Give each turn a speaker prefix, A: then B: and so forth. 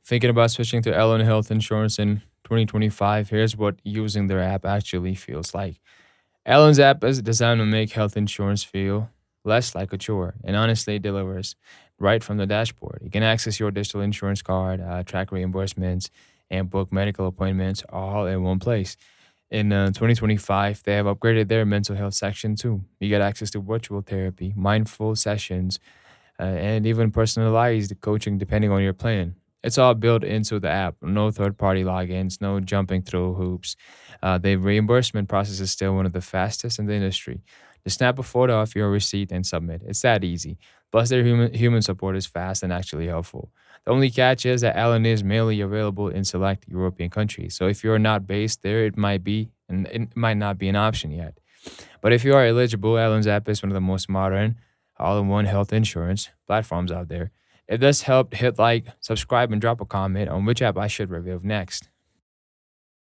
A: Thinking about switching to Ellen Health Insurance in 2025, here's what using their app actually feels like. Ellen's app is designed to make health insurance feel less like a chore and honestly delivers right from the dashboard. You can access your digital insurance card, track reimbursements, and book medical appointments all in one place. In 2025, they have upgraded their mental health section too. You get access to virtual therapy, mindful sessions, and even personalized coaching depending on your plan. It's all built into the app. No third party logins, no jumping through hoops. The reimbursement process is still one of the fastest in the industry. Just snap a photo of your receipt and submit. It's that easy. Plus, their human support is fast and actually helpful. The only catch is that Alan is mainly available in select European countries. So if you're not based there, it might be and it might not be an option yet. But if you are eligible, Alan's app is one of the most modern all-in-one health insurance platforms out there. If this helped, hit like, subscribe, and drop a comment on which app I should review next.